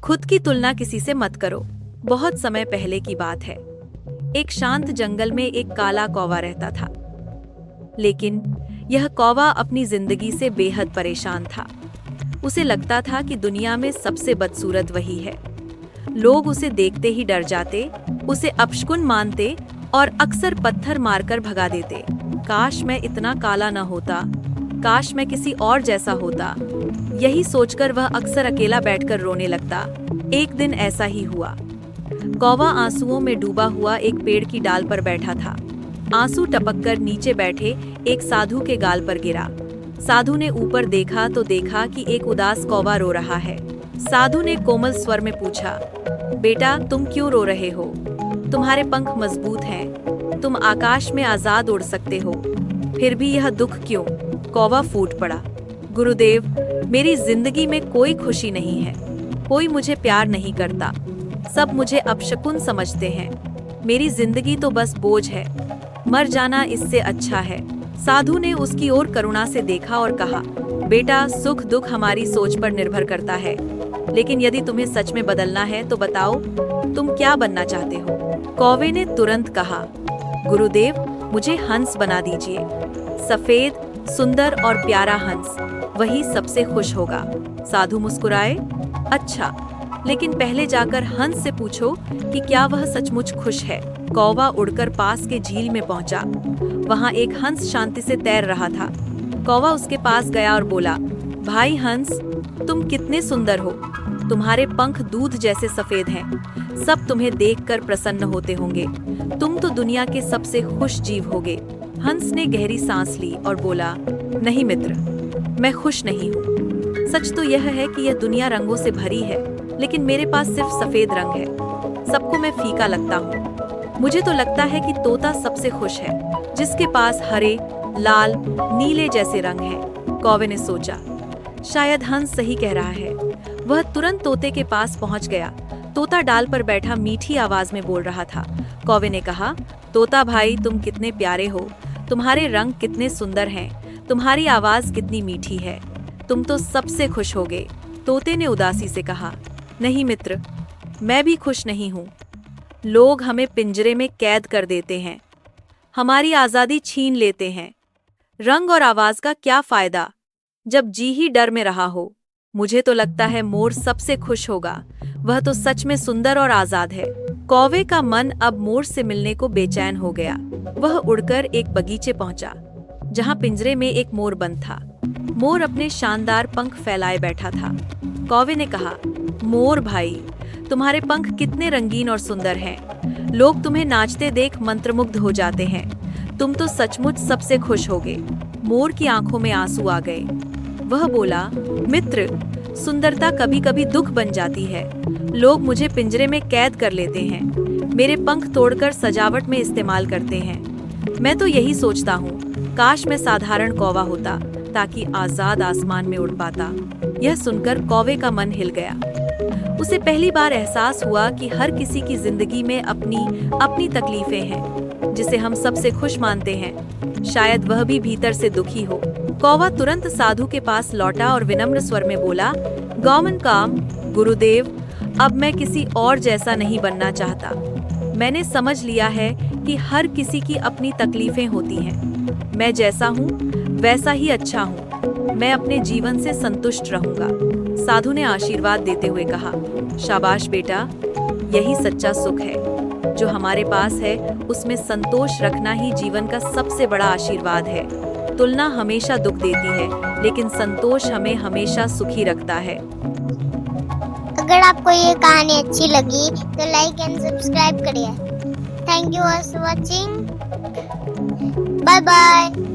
खुद की तुलना किसी से मत करो। बहुत समय पहले की बात है। एक शांत जंगल में एक काला कौवा रहता था। लेकिन यह कौवा अपनी जिंदगी से बेहद परेशान था। उसे लगता था कि दुनिया में सबसे बदसूरत वही है। लोग उसे देखते ही डर जाते, उसे अपशकुन मानते और अक्सर पत्थर मारकर भगा देते। काश मैं इतना काला न होता, काश मैं किसी और जैसा होता। यही सोचकर वह अक्सर अकेला बैठकर रोने लगता। एक दिन ऐसा ही हुआ। कौवा आंसुओं में डूबा हुआ एक पेड़ की डाल पर बैठा था। आंसू टपककर नीचे बैठे एक साधु के गाल पर गिरा। साधु ने ऊपर देखा तो देखा कि एक उदास कौवा रो रहा है। साधु ने कोमल स्वर में पूछा, बेटा तुम क्यों रो रहे हो? तुम्हारे पंख मजबूत हैं, तुम आकाश में आजाद उड़ सकते हो, फिर भी यह दुख क्यों? कौवा फूट पड़ा, गुरुदेव, मेरी जिंदगी में कोई खुशी नहीं है, कोई मुझे प्यार नहीं करता, सब मुझे अपशकुन समझते हैं, मेरी जिंदगी तो बस बोझ है, मर जाना इससे अच्छा है। साधु ने उसकी ओर करुणा से देखा और कहा, बेटा सुख दुख हमारी सोच पर निर्भर करता है, लेकिन यदि तुम्हें सच में बदलना है तो बताओ तुम क्या बनना चाहते हो? कौवे ने तुरंत कहा, गुरुदेव मुझे हंस बना दीजिए, सफेद सुंदर और प्यारा हंस, वही सबसे खुश होगा। साधु मुस्कुराए, अच्छा, लेकिन पहले जाकर हंस से पूछो कि क्या वह सचमुच खुश है। कौवा उड़कर पास के झील में पहुंचा। वहां एक हंस शांति से तैर रहा था। कौवा उसके पास गया और बोला, भाई हंस, तुम कितने सुंदर हो, तुम्हारे पंख दूध जैसे सफेद हैं, सब तुम्हें देखकर प्रसन्न होते होंगे, तुम तो दुनिया के सबसे खुश जीव होगे। हंस ने गहरी सांस ली और बोला, नहीं मित्र, मैं खुश नहीं हूँ। सच तो यह है कि यह दुनिया रंगों से भरी है, लेकिन मेरे पास सिर्फ सफेद रंग है। सबको मैं फीका लगता हूँ। मुझे तो लगता है कि तोता सबसे खुश है, जिसके पास हरे, लाल, नीले जैसे रंग हैं। कौवे ने सोचा, शायद हंस सही कह रहा है। वह तुरंत तोते के पास पहुंच गया। तोता डाल पर बैठा मीठी आवाज में बोल रहा था। कौवे ने कहा, तोता भाई तुम कितने प्यारे हो, तुम्हारे रंग कितने सुंदर हैं, तुम्हारी आवाज कितनी मीठी है, तुम तो सबसे खुश होगे। तोते ने उदासी से कहा, नहीं मित्र, मैं भी खुश नहीं हूँ। लोग हमें पिंजरे में कैद कर देते हैं, हमारी आजादी छीन लेते हैं। रंग और आवाज का क्या फायदा जब जी ही डर में रहा हो। मुझे तो लगता है मोर सबसे खुश होगा, वह तो सच में सुंदर और आजाद है। कौवे का मन अब मोर से मिलने को बेचैन हो गया। वह उड़कर एक बगीचे पहुंचा, जहां पिंजरे में एक मोर बंद था। मोर अपने शानदार पंख फैलाए बैठा था। कौवे ने कहा, मोर भाई, तुम्हारे पंख कितने रंगीन और सुंदर हैं। लोग तुम्हें नाचते देख मंत्रमुग्ध हो जाते हैं, तुम तो सचमुच सबसे खुश होगे। मोर की आंखों में आंसू आ गए। वह बोला, मित्र, सुंदरता कभी कभी दुख बन जाती है। लोग मुझे पिंजरे में कैद कर लेते हैं, मेरे पंख तोड़कर सजावट में इस्तेमाल करते हैं। मैं तो यही सोचता हूँ, काश मैं साधारण कौवा होता, ताकि आजाद आसमान में उड़ पाता। यह सुनकर कौवे का मन हिल गया। उसे पहली बार एहसास हुआ कि हर किसी की जिंदगी में अपनी तकलीफें हैं, जिसे हम सबसे खुश मानते हैं, शायद वह भी भीतर से दुखी हो। कौवा तुरंत साधु के पास लौटा और विनम्र स्वर में बोला, गॉमन काम, गुरुदेव, अब मैं किसी और जैसा नहीं बनना चाहता। मैंने समझ लिया है कि हर किसी की अपनी तकलीफें होती हैं। मैं जैसा हूँ वैसा ही अच्छा हूँ। मैं अपने जीवन से संतुष्ट रहूंगा। साधु ने आशीर्वाद देते हुए कहा, शाबाश बेटा, यही सच्चा सुख है। जो हमारे पास है उसमें संतोष रखना ही जीवन का सबसे बड़ा आशीर्वाद है। तुलना हमेशा दुख देती है, लेकिन संतोष हमें हमेशा सुखी रखता है। अगर आपको ये कहानी अच्छी लगी तो लाइक एंड सब्सक्राइब करिए। Thank you for watching. Bye bye.